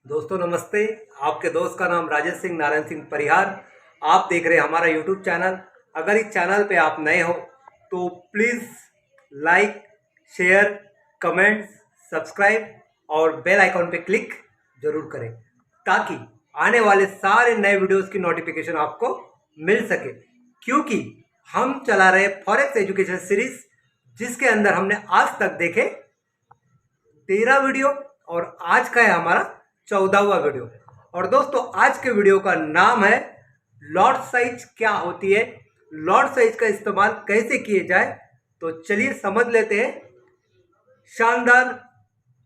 दोस्तों नमस्ते। आपके दोस्त का नाम राजेश सिंह नारायण सिंह परिहार। आप देख रहे हैं हमारा यूट्यूब चैनल। अगर इस चैनल पे आप नए हो तो please like, share, comments, subscribe और बेल आइकॉन पे क्लिक जरूर करें ताकि आने वाले सारे नए वीडियोस की नोटिफिकेशन आपको मिल सके। क्योंकि हम चला रहे फॉरेक्स एजुकेशन सीरीज जिसके अंदर हमने आज तक देखे 13 वीडियो और आज का है हमारा 14वां वीडियो। और दोस्तों आज के वीडियो का नाम है लॉट साइज क्या होती है, लॉट साइज का इस्तेमाल कैसे किए जाए। तो चलिए समझ लेते हैं शानदार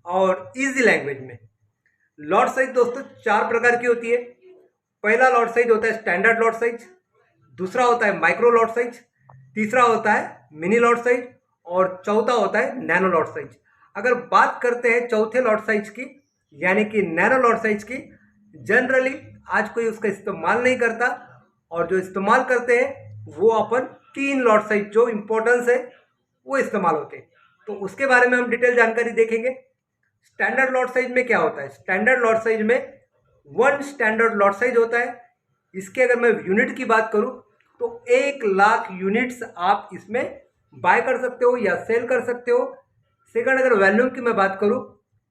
और इजी लैंग्वेज में। लॉट साइज दोस्तों 4 प्रकार की होती है। पहला लॉट साइज होता है स्टैंडर्ड लॉट साइज, दूसरा होता है माइक्रो लॉट साइज, तीसरा होता है मिनी लॉट साइज और चौथा होता है नैनो लॉट साइज। अगर बात करते हैं चौथे लॉट साइज की यानी कि नैनो लॉट साइज की, जनरली आज कोई उसका इस्तेमाल नहीं करता और जो इस्तेमाल करते हैं वो अपन 3 लॉट साइज जो इंपॉर्टेंस है वो इस्तेमाल होते हैं। तो उसके बारे में हम डिटेल जानकारी देखेंगे। स्टैंडर्ड लॉट साइज में क्या होता है? स्टैंडर्ड लॉट साइज में 1 स्टैंडर्ड लॉट साइज होता है। इसके अगर मैं यूनिट की बात करूं तो 1 लाख यूनिट्स आप इसमें बाय कर सकते हो या सेल कर सकते हो। सेकंड, अगर वैल्यूम की मैं बात करूं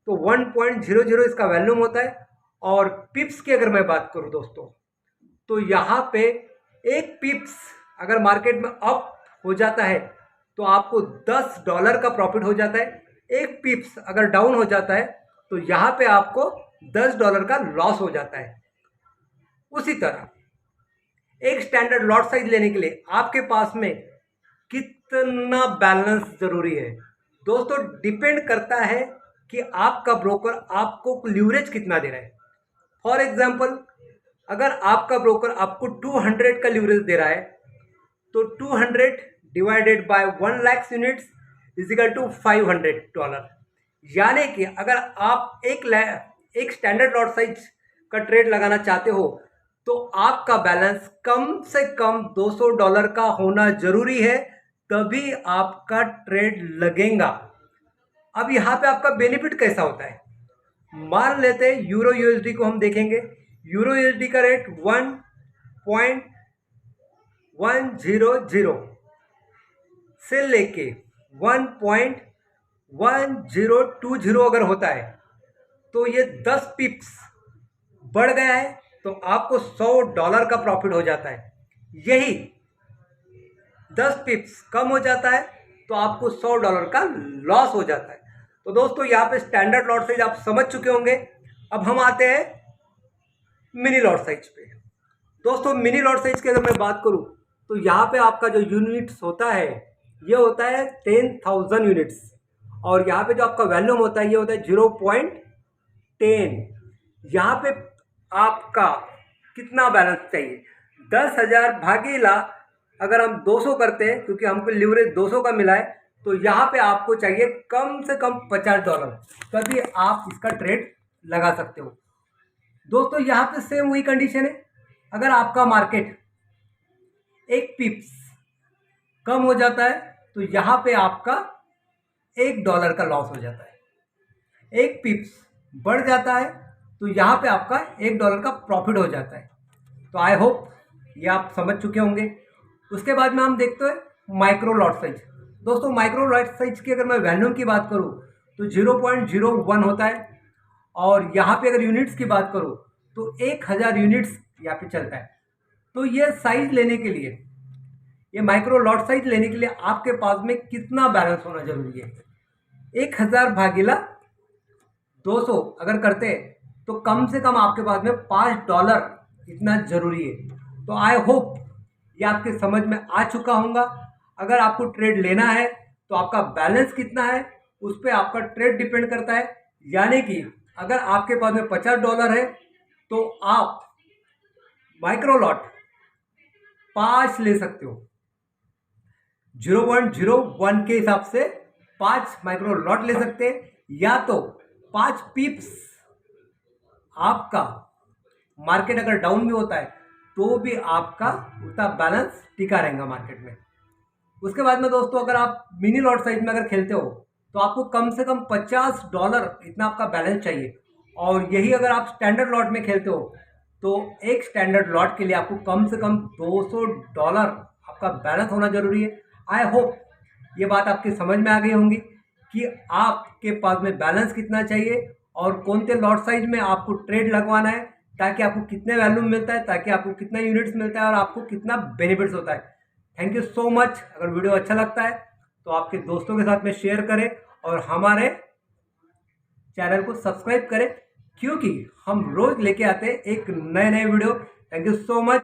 तो 1.00 इसका वैल्यूम होता है। और पिप्स की अगर मैं बात करूं दोस्तों तो यहाँ पे एक पिप्स अगर मार्केट में अप हो जाता है तो आपको $10 का प्रॉफिट हो जाता है। एक पिप्स अगर डाउन हो जाता है तो यहाँ पे आपको $10 का लॉस हो जाता है। उसी तरह एक स्टैंडर्ड लॉट साइज लेने के लिए आपके पास में कितना बैलेंस जरूरी है दोस्तों, डिपेंड करता है कि आपका ब्रोकर आपको लीवरेज कितना दे रहा है। फॉर एग्जाम्पल, अगर आपका ब्रोकर आपको 200 का लीवरेज दे रहा है तो 200 divided by 1 lakh units is equal to $500। यानी कि अगर आप एक स्टैंडर्ड लॉट साइज का ट्रेड लगाना चाहते हो तो आपका बैलेंस कम से कम $200 का होना जरूरी है, तभी आपका ट्रेड लगेगा। अब यहाँ पे आपका बेनिफिट कैसा होता है, मान लेते हैं यूरो यूएसडी को हम देखेंगे। यूरो यूएसडी का रेट 1.100 से लेके 1.1020 अगर होता है तो ये 10 पिप्स बढ़ गया है तो आपको $100 का प्रॉफिट हो जाता है। यही 10 पिप्स कम हो जाता है तो आपको $100 का लॉस हो जाता है। तो दोस्तों यहाँ पे स्टैंडर्ड लॉट साइज आप समझ चुके होंगे। अब हम आते हैं मिनी लॉट साइज पे। दोस्तों मिनी लॉट साइज की अगर मैं बात करूं तो यहाँ पे आपका जो यूनिट्स होता है ये होता है 10,000 यूनिट्स और यहाँ पे जो आपका वैल्यूम होता है ये होता है 0.10। यहाँ पे आपका कितना बैलेंस चाहिए? 10,000 भागीला अगर हम 200 करते हैं, क्योंकि हमको लीवरेज 200 का मिला है, तो यहाँ पे आपको चाहिए कम से कम $50, तभी आप इसका ट्रेड लगा सकते हो। दोस्तों यहाँ पे सेम वही कंडीशन है। अगर आपका मार्केट एक पिप्स कम हो जाता है तो यहाँ पे आपका $1 का लॉस हो जाता है। एक पिप्स बढ़ जाता है तो यहाँ पे आपका $1 का प्रॉफिट हो जाता है। तो आई होप ये आप समझ चुके होंगे। उसके बाद में हम देखते हैं माइक्रो लॉट साइज। दोस्तों माइक्रो लॉट साइज की अगर मैं वैल्यूम की बात करूं तो 0.01 होता है और यहाँ पे अगर यूनिट्स की बात करूं तो 1000 यूनिट्स यहाँ पे चलता है। तो ये साइज लेने के लिए, ये माइक्रो लॉट साइज लेने के लिए आपके पास में कितना बैलेंस होना जरूरी है? 1000 भागीला 200 अगर करते हैं तो कम से कम आपके पास में $5 इतना जरूरी है। तो आई होप ये आपके समझ में आ चुका होगा। अगर आपको ट्रेड लेना है तो आपका बैलेंस कितना है उस पर आपका ट्रेड डिपेंड करता है। यानी कि अगर आपके पास में $50 है तो आप माइक्रो लॉट 5 ले सकते हो। 0.01 के हिसाब से 5 माइक्रो लॉट ले सकते हैं, या तो 5 पिप्स आपका मार्केट अगर डाउन भी होता है तो भी आपका उतना बैलेंस टिका रहेगा मार्केट में। उसके बाद में दोस्तों अगर आप मिनी लॉट साइज में अगर खेलते हो तो आपको कम से कम $50 इतना आपका बैलेंस चाहिए। और यही अगर आप स्टैंडर्ड लॉट में खेलते हो तो एक स्टैंडर्ड लॉट के लिए आपको कम से कम $200 आपका बैलेंस होना जरूरी है। आई होप ये बात आपकी समझ में आ गई होंगी कि आपके पास में बैलेंस कितना चाहिए और कौन से लॉट साइज में आपको ट्रेड लगवाना है, ताकि आपको कितने वैल्यूम मिलता है, ताकि आपको कितना यूनिट्स मिलता है और आपको कितना बेनिफिट्स होता है। Thank you so much. अगर वीडियो अच्छा लगता है तो आपके दोस्तों के साथ में शेयर करें और हमारे चैनल को सब्सक्राइब करें, क्योंकि हम रोज लेके आते हैं एक नए video. Thank you so much.